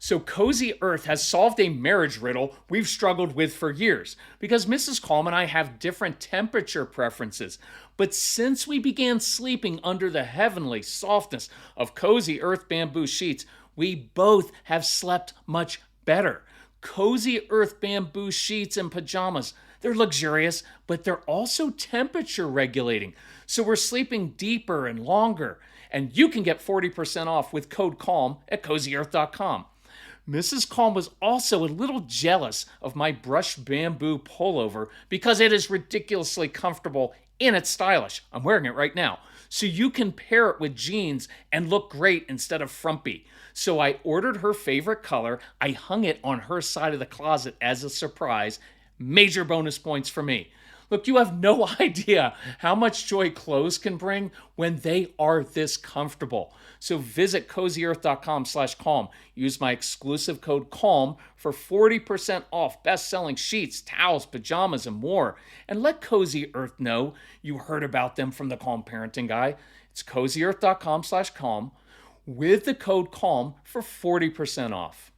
So Cozy Earth has solved a marriage riddle we've struggled with for years because Mrs. Calm and I have different temperature preferences. But since we began sleeping under the heavenly softness of Cozy Earth bamboo sheets, we both have slept much better. Cozy Earth bamboo sheets and pajamas. They're luxurious, but they're also temperature regulating. So we're sleeping deeper and longer. And you can get 40% off with code CALM at CozyEarth.com. Mrs. Calm was also a little jealous of my brushed bamboo pullover because it is ridiculously comfortable and it's stylish. I'm wearing it right now. So you can pair it with jeans and look great instead of frumpy. So I ordered her favorite color. I hung it on her side of the closet as a surprise. Major bonus points for me. Look, you have no idea how much joy clothes can bring when they are this comfortable. So visit CozyEarth.com/calm. Use my exclusive code CALM for 40% off best-selling sheets, towels, pajamas, and more. And let Cozy Earth know you heard about them from the Calm Parenting Guy. It's CozyEarth.com/calm with the code CALM for 40% off.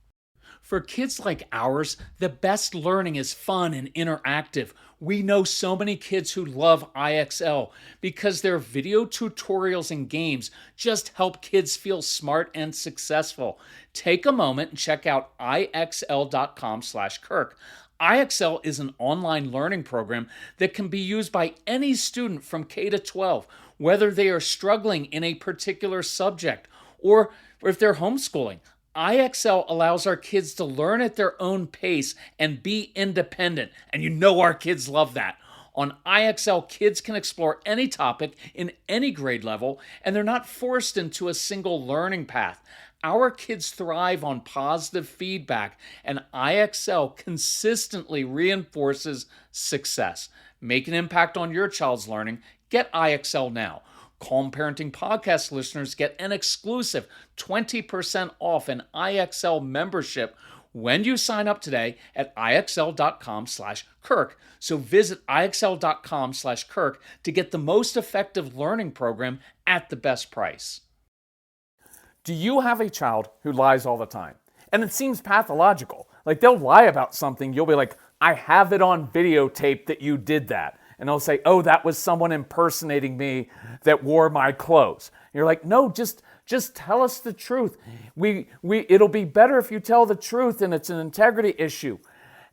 For kids like ours, the best learning is fun and interactive. We know so many kids who love IXL because their video tutorials and games just help kids feel smart and successful. Take a moment and check out IXL.com/Kirk. IXL is an online learning program that can be used by any student from K to 12, whether they are struggling in a particular subject or if they're homeschooling. IXL allows our kids to learn at their own pace and be independent. And you know our kids love that. On IXL, kids can explore any topic in any grade level, and they're not forced into a single learning path. Our kids thrive on positive feedback, and IXL consistently reinforces success. Make an impact on your child's learning. Get IXL now. Calm Parenting Podcast listeners get an exclusive 20% off an IXL membership when you sign up today at IXL.com/Kirk. So visit IXL.com/Kirk to get the most effective learning program at the best price. Do you have a child who lies all the time? And it seems pathological. Like they'll lie about something, you'll be like, I have it on videotape that you did that. And they'll say, oh, that was someone impersonating me that wore my clothes. And you're like, no, just tell us the truth. It'll be better if you tell the truth and it's an integrity issue.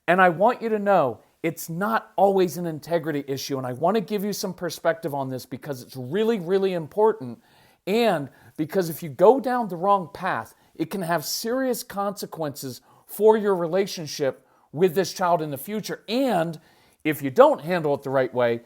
And I want you to know it's not always an integrity issue. And I want to give you some perspective on this because it's really, really important. And because if you go down the wrong path, it can have serious consequences for your relationship with this child in the future. And if you don't handle it the right way,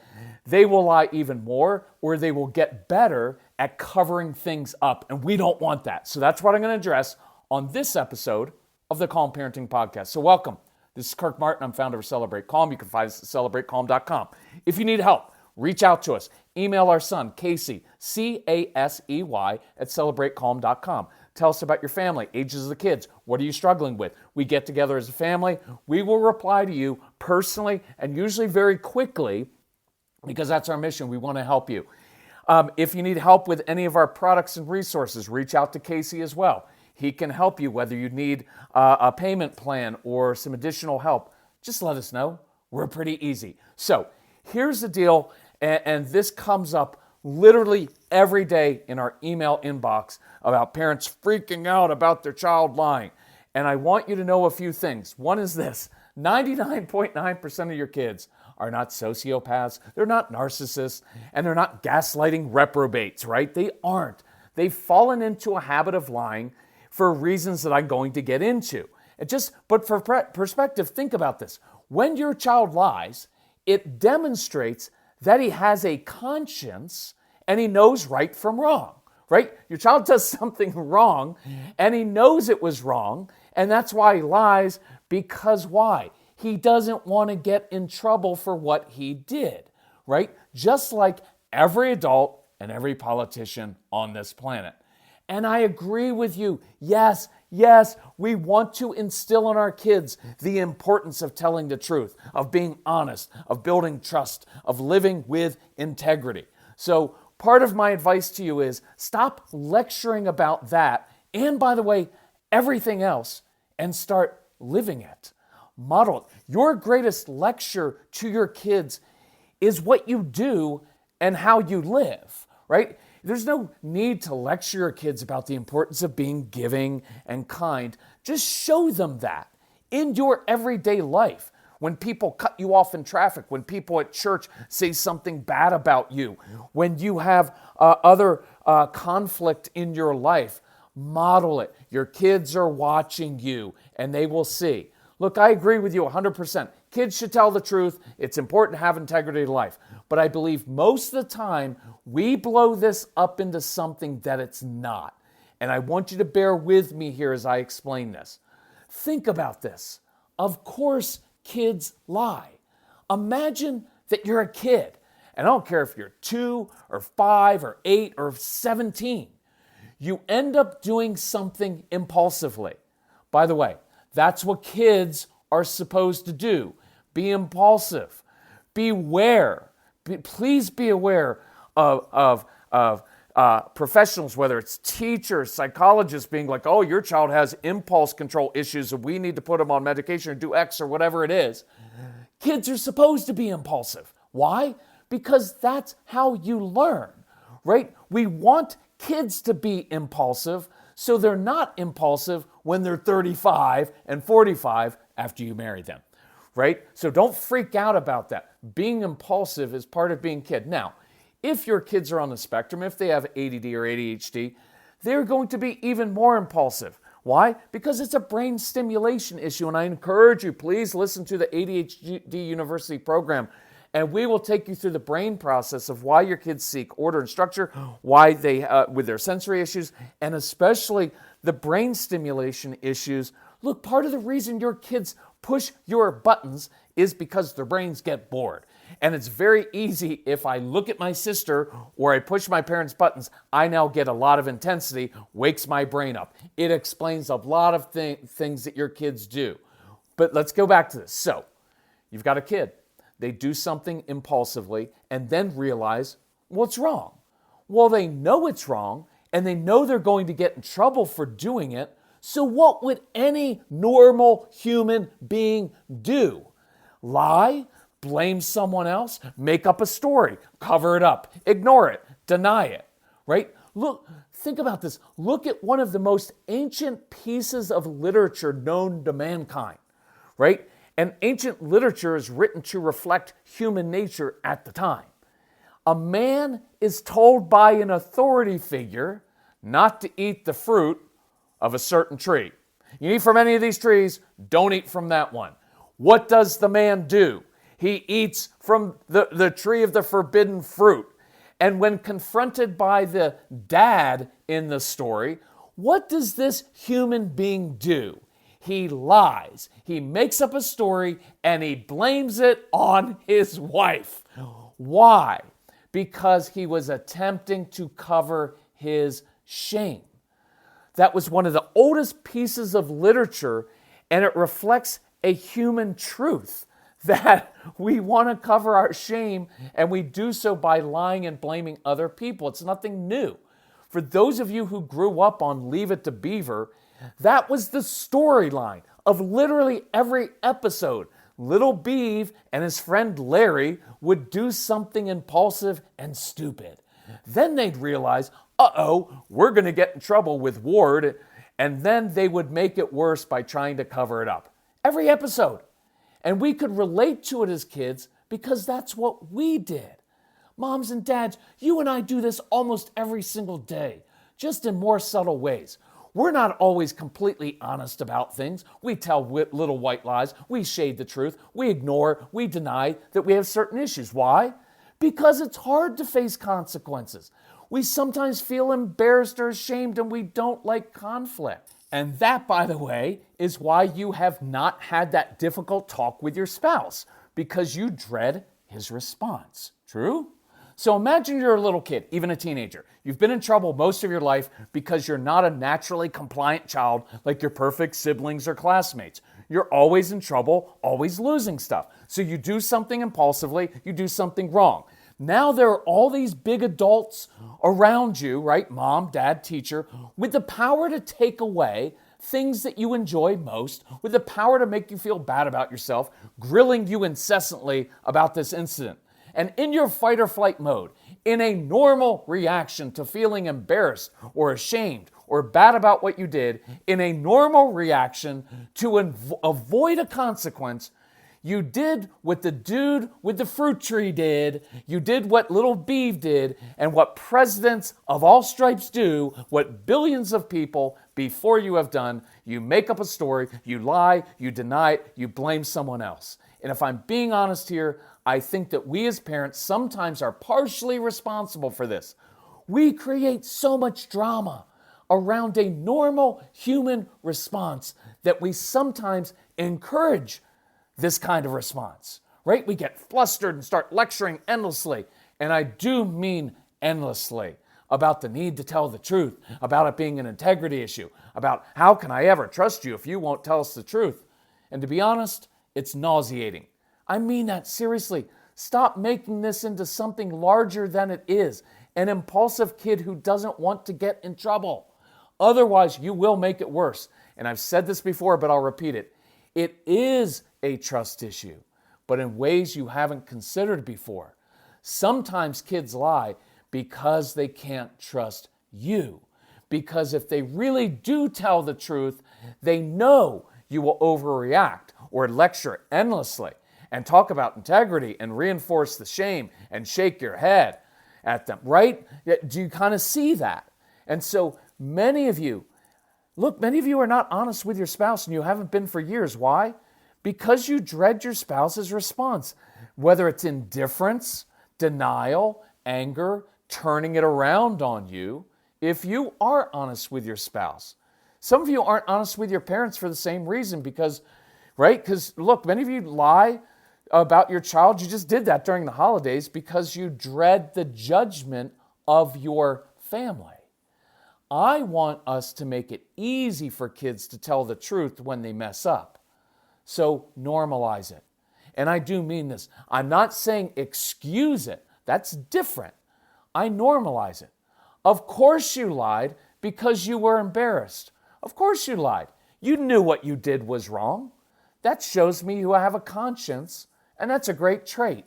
they will lie even more or they will get better at covering things up. And we don't want that. So that's what I'm going to address on this episode of the Calm Parenting Podcast. So welcome. This is Kirk Martin. I'm founder of Celebrate Calm. You can find us at celebratecalm.com. If you need help, reach out to us. Email our son, Casey, Casey, at celebratecalm.com. Tell us about your family, ages of the kids. What are you struggling with? We get together as a family. We will reply to you personally and usually very quickly because that's our mission. We want to help you. If you need help with any of our products and resources, reach out to Casey as well. He can help you whether you need a payment plan or some additional help. Just let us know. We're pretty easy. So here's the deal, and this comes up literally every day in our email inbox about parents freaking out about their child lying. And I want you to know a few things. One is this: 99.9% of your kids are not sociopaths, they're not narcissists, and they're not gaslighting reprobates, right? They aren't. They've fallen into a habit of lying for reasons that I'm going to get into. But for perspective, think about this. When your child lies, it demonstrates that he has a conscience and he knows right from wrong, right? Your child does something wrong and he knows it was wrong, and that's why he lies. Because why? He doesn't want to get in trouble for what he did, right? Just like every adult and every politician on this planet. And I agree with you. Yes, we want to instill in our kids the importance of telling the truth, of being honest, of building trust, of living with integrity. So part of my advice to you is stop lecturing about that. And by the way, everything else, and start living it. Model it. Your greatest lecture to your kids is what you do and how you live, right? There's no need to lecture your kids about the importance of being giving and kind. Just show them that in your everyday life. When people cut you off in traffic, when people at church say something bad about you, when you have other conflict in your life, model it. Your kids are watching you and they will see. Look, I agree with you 100%. Kids should tell the truth. It's important to have integrity in life. But I believe most of the time we blow this up into something that it's not. And I want you to bear with me here as I explain this. Think about this. Of course, kids lie. Imagine that you're a kid, and I don't care if you're 2 or 5 or 8 or 17. You end up doing something impulsively. By the way, that's what kids are supposed to do. Be impulsive. Beware. Please be aware of professionals, whether it's teachers, psychologists, being like, oh, your child has impulse control issues and we need to put them on medication or do X or whatever it is. Kids are supposed to be impulsive. Why? Because that's how you learn, right? We want kids to be impulsive so they're not impulsive when they're 35 and 45 after you marry them, right? So don't freak out about that. Being impulsive is part of being a kid. Now, if your kids are on the spectrum, if they have ADD or ADHD, they're going to be even more impulsive. Why? Because it's a brain stimulation issue, and I encourage you, please listen to the ADHD University program, and we will take you through the brain process of why your kids seek order and structure, why they, with their sensory issues, and especially the brain stimulation issues. Look, part of the reason your kids push your buttons is because their brains get bored. And it's very easy if I look at my sister or I push my parents' buttons, I now get a lot of intensity, wakes my brain up. It explains a lot of things that your kids do. But let's go back to this. So, you've got a kid. They do something impulsively and then realize, what's wrong? Well, they know it's wrong and they know they're going to get in trouble for doing it. So what would any normal human being do? Lie? Blame someone else? Make up a story? Cover it up? Ignore it? Deny it? Right? Look, think about this. Look at one of the most ancient pieces of literature known to mankind, right? And ancient literature is written to reflect human nature at the time. A man is told by an authority figure not to eat the fruit of a certain tree. You eat from any of these trees, don't eat from that one. What does the man do? He eats from the tree of the forbidden fruit. And when confronted by the dad in the story, what does this human being do? He lies. He makes up a story and he blames it on his wife. Why? Because he was attempting to cover his shame. That was one of the oldest pieces of literature, and it reflects a human truth that we want to cover our shame, and we do so by lying and blaming other people. It's nothing new. For those of you who grew up on Leave It to Beaver, that was the storyline of literally every episode. Little Beav and his friend Larry would do something impulsive and stupid. Then they'd realize, we're going to get in trouble with Ward, and then they would make it worse by trying to cover it up. Every episode. And we could relate to it as kids because that's what we did. Moms and dads, you and I do this almost every single day, just in more subtle ways. We're not always completely honest about things. We tell little white lies. We shade the truth. We ignore, we deny that we have certain issues. Why? Because it's hard to face consequences. We sometimes feel embarrassed or ashamed, and we don't like conflict. And that, by the way, is why you have not had that difficult talk with your spouse, because you dread his response. True? So imagine you're a little kid, even a teenager. You've been in trouble most of your life because you're not a naturally compliant child like your perfect siblings or classmates. You're always in trouble, always losing stuff. So you do something impulsively, you do something wrong. Now there are all these big adults around you, right? Mom, dad, teacher, with the power to take away things that you enjoy most with the power to make you feel bad about yourself, grilling you incessantly about this incident. And in your fight or flight mode, in a normal reaction to feeling embarrassed or ashamed or bad about what you did, in a normal reaction to avoid a consequence, you did what the dude with the fruit tree did, you did what little Beeve did, and what presidents of all stripes do, what billions of people before you have done. You make up a story, you lie, you deny it, you blame someone else. And if I'm being honest here, I think that we as parents sometimes are partially responsible for this. We create so much drama around a normal human response that we sometimes encourage this kind of response, right? We get flustered and start lecturing endlessly, and I do mean endlessly, about the need to tell the truth, about it being an integrity issue, about how can I ever trust you if you won't tell us the truth? And to be honest, it's nauseating. I mean that seriously. Stop making this into something larger than it is, an impulsive kid who doesn't want to get in trouble. Otherwise, you will make it worse. And I've said this before, but I'll repeat it. It is a trust issue, but in ways you haven't considered before. Sometimes kids lie because they can't trust you. Because if they really do tell the truth, they know you will overreact or lecture endlessly and talk about integrity and reinforce the shame and shake your head at them, right? Do you kind of see that? And so many of you are not honest with your spouse, and you haven't been for years. Why? Because you dread your spouse's response, whether it's indifference, denial, anger, turning it around on you. If you are honest with your spouse, some of you aren't honest with your parents for the same reason because, right? Because look, many of you lie about your child. You just did that during the holidays because you dread the judgment of your family. I want us to make it easy for kids to tell the truth when they mess up. So normalize it. And I do mean this. I'm not saying excuse it. That's different. I normalize it. Of course you lied because you were embarrassed. Of course you lied. You knew what you did was wrong. That shows me you have a conscience, and that's a great trait.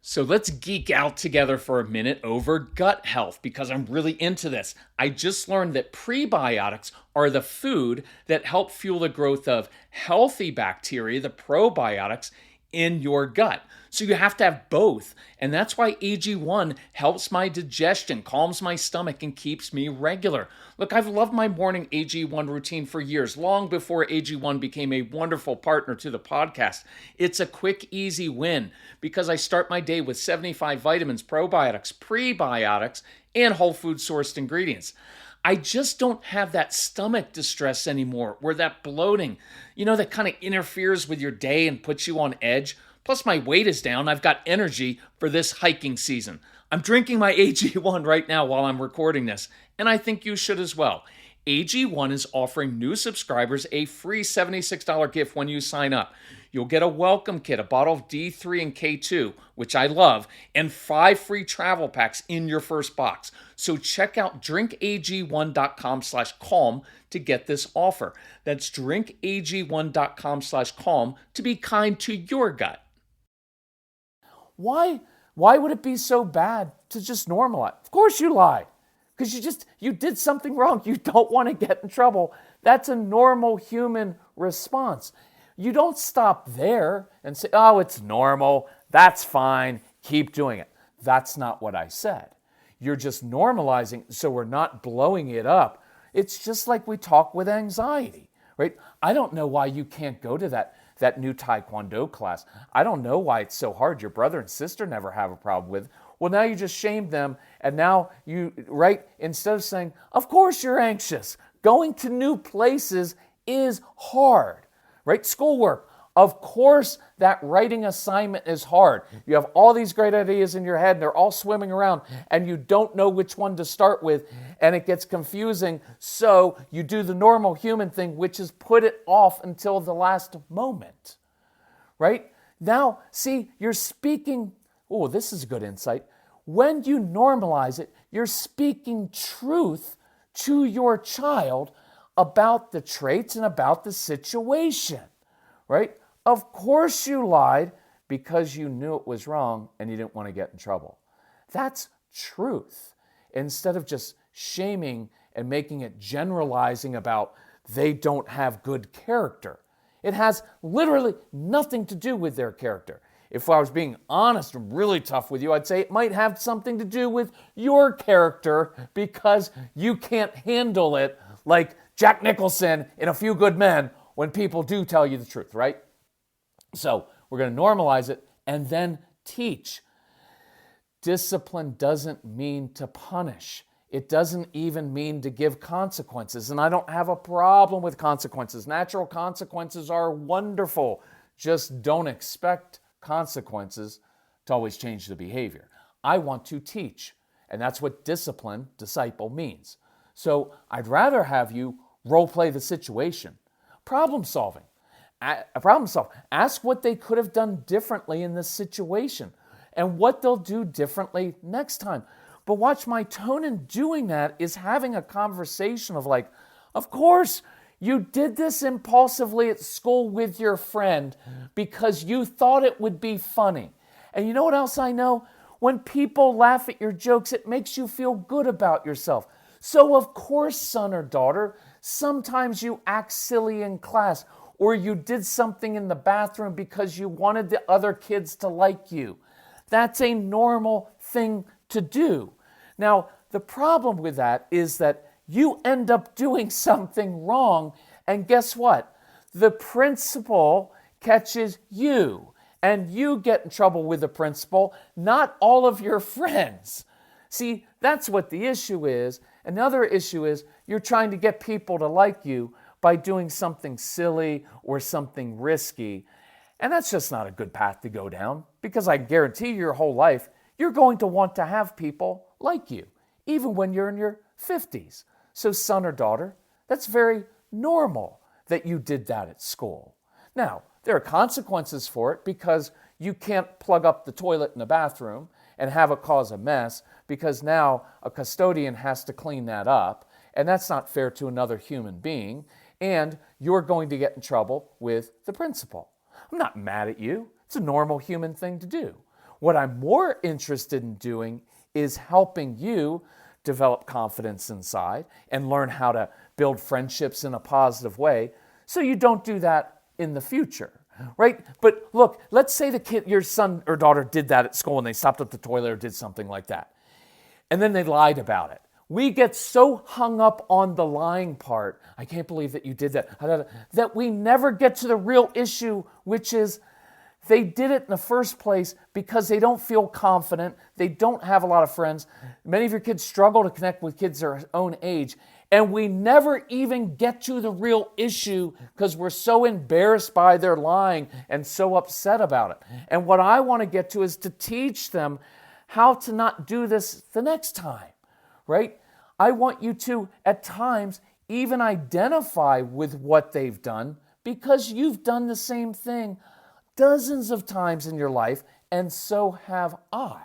So let's geek out together for a minute over gut health because I'm really into this. I just learned that prebiotics are the food that help fuel the growth of healthy bacteria, the probiotics, in your gut. So you have to have both. And that's why AG1 helps my digestion, calms my stomach, and keeps me regular. Look, I've loved my morning AG1 routine for years, long before AG1 became a wonderful partner to the podcast. It's a quick, easy win because I start my day with 75 vitamins, probiotics, prebiotics, and whole food sourced ingredients. I just don't have that stomach distress anymore, where that bloating, that kind of interferes with your day and puts you on edge. Plus my weight is down. I've got energy for this hiking season. I'm drinking my AG1 right now while I'm recording this, and I think you should as well. AG1 is offering new subscribers a free $76 gift when you sign up. You'll get a welcome kit, a bottle of D3 and K2, which I love, and 5 free travel packs in your first box. So check out drinkag1.com/calm to get this offer. That's drinkag1.com/calm to be kind to your gut. Why would it be so bad to just normalize? Of course you lied. Because you did something wrong. You don't want to get in trouble. That's a normal human response. You don't stop there and say, oh, it's normal. That's fine. Keep doing it. That's not what I said. You're just normalizing so we're not blowing it up. It's just like we talk with anxiety, right? I don't know why you can't go to that new Taekwondo class. I don't know why it's so hard. Your brother and sister never have a problem with it. Well, now you just shamed them, and now instead of saying, of course you're anxious. Going to new places is hard, right? Schoolwork. Of course that writing assignment is hard. You have all these great ideas in your head, and they're all swimming around, and you don't know which one to start with, and it gets confusing. So you do the normal human thing, which is put it off until the last moment, right? Now, see, you're speaking. Oh, this is a good insight. When you normalize it, you're speaking truth to your child about the traits and about the situation, right? Of course you lied because you knew it was wrong and you didn't want to get in trouble. That's truth. Instead of just shaming and making it generalizing about they don't have good character. It has literally nothing to do with their character. If I was being honest and really tough with you, I'd say it might have something to do with your character because you can't handle it like Jack Nicholson in A Few Good Men when people do tell you the truth, right? So we're going to normalize it and then teach. Discipline doesn't mean to punish. It doesn't even mean to give consequences. And I don't have a problem with consequences. Natural consequences are wonderful. Just don't expect consequences to always change the behavior. I want to teach. And that's what discipline, disciple means. So I'd rather have you role play the situation. Problem solving. Ask what they could have done differently in this situation and what they'll do differently next time. But watch, my tone in doing that is having a conversation of like, of course, you did this impulsively at school with your friend because you thought it would be funny. And you know what else I know? When people laugh at your jokes, it makes you feel good about yourself. So of course, son or daughter, sometimes you act silly in class or you did something in the bathroom because you wanted the other kids to like you. That's a normal thing to do. Now, the problem with that is that you end up doing something wrong, and guess what? The principal catches you, and you get in trouble with the principal, not all of your friends. See, that's what the issue is. Another issue is you're trying to get people to like you by doing something silly or something risky, and that's just not a good path to go down, because I guarantee you your whole life, you're going to want to have people like you, even when you're in your 50s. So son or daughter, that's very normal that you did that at school. Now, there are consequences for it because you can't plug up the toilet in the bathroom and have it cause a mess because now a custodian has to clean that up, and that's not fair to another human being, and you're going to get in trouble with the principal. I'm not mad at you. It's a normal human thing to do. What I'm more interested in doing is helping you develop confidence inside and learn how to build friendships in a positive way so you don't do that in the future, right? But look, let's say your son or daughter did that at school and they stopped at the toilet or did something like that, and then they lied about it. We get so hung up on the lying part, I can't believe that you did that, that we never get to the real issue, which is they did it in the first place because they don't feel confident. They don't have a lot of friends. Many of your kids struggle to connect with kids their own age. And we never even get to the real issue because we're so embarrassed by their lying and so upset about it. And what I want to get to is to teach them how to not do this the next time, right? I want you to, at times, even identify with what they've done because you've done the same thing dozens of times in your life, and so have I.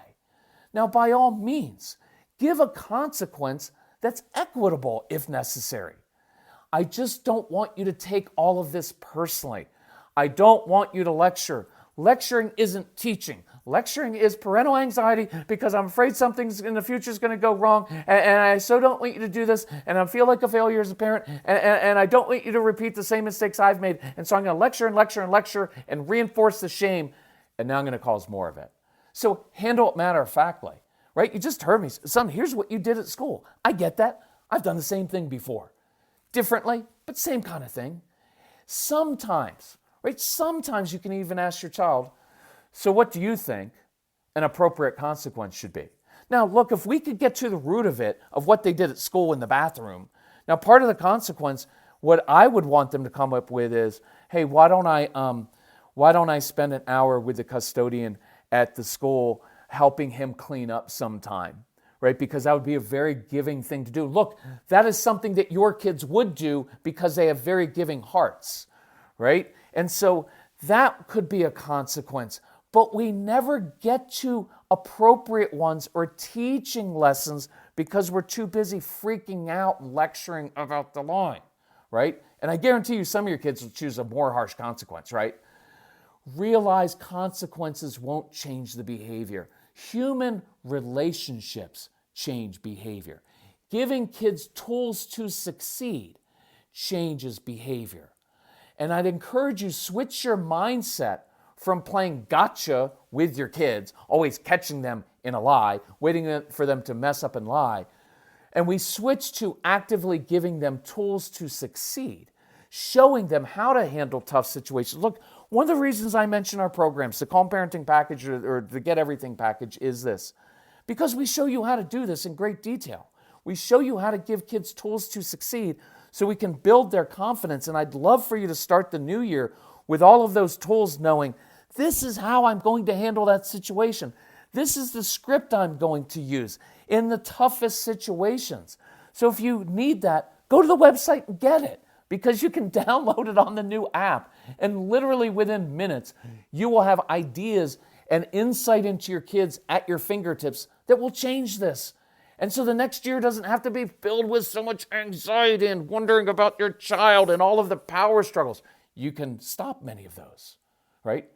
Now, by all means, give a consequence that's equitable if necessary. I just don't want you to take all of this personally. I don't want you to lecture. Lecturing isn't teaching. Lecturing is parental anxiety because I'm afraid something in the future is going to go wrong, and I so don't want you to do this, and I feel like a failure as a parent, and I don't want you to repeat the same mistakes I've made, and so I'm going to lecture and lecture and lecture and reinforce the shame, and now I'm going to cause more of it. So handle it matter-of-factly, right? You just heard me. Son, here's what you did at school. I get that. I've done the same thing before. Differently, but same kind of thing. Sometimes, right? Sometimes you can even ask your child, so what do you think an appropriate consequence should be? Now, look, if we could get to the root of it, of what they did at school in the bathroom, now part of the consequence, what I would want them to come up with is, hey, why don't I spend an hour with the custodian at the school helping him clean up sometime, right? Because that would be a very giving thing to do. Look, that is something that your kids would do because they have very giving hearts, right? And so that could be a consequence. But we never get to appropriate ones or teaching lessons because we're too busy freaking out and lecturing about the line, right? And I guarantee you some of your kids will choose a more harsh consequence, right? Realize consequences won't change the behavior. Human relationships change behavior. Giving kids tools to succeed changes behavior. And I'd encourage you, switch your mindset from playing gotcha with your kids, always catching them in a lie, waiting for them to mess up and lie. And we switch to actively giving them tools to succeed, showing them how to handle tough situations. Look, one of the reasons I mention our programs, the Calm Parenting Package or the Get Everything Package, is this. Because we show you how to do this in great detail. We show you how to give kids tools to succeed so we can build their confidence. And I'd love for you to start the new year with all of those tools, knowing this is how I'm going to handle that situation. This is the script I'm going to use in the toughest situations. So if you need that, go to the website and get it, because you can download it on the new app. And literally within minutes, you will have ideas and insight into your kids at your fingertips that will change this. And so the next year doesn't have to be filled with so much anxiety and wondering about your child and all of the power struggles. You can stop many of those, right?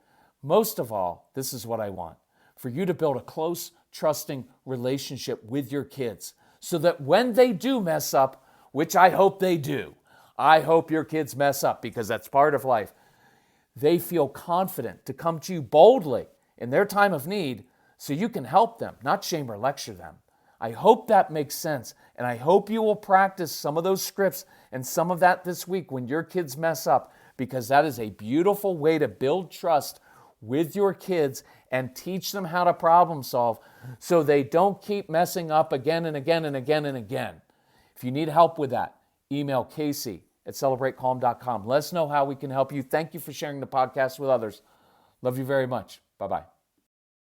Most of all, this is what I want: for you to build a close, trusting relationship with your kids so that when they do mess up, which I hope they do, I hope your kids mess up because that's part of life, they feel confident to come to you boldly in their time of need so you can help them, not shame or lecture them. I hope that makes sense, and I hope you will practice some of those scripts and some of that this week when your kids mess up, because that is a beautiful way to build trust with your kids and teach them how to problem solve so they don't keep messing up again and again and again and again. If you need help with that, email Casey@celebratecalm.com. Let us know how we can help you. Thank you for sharing the podcast with others. Love you very much. Bye-bye.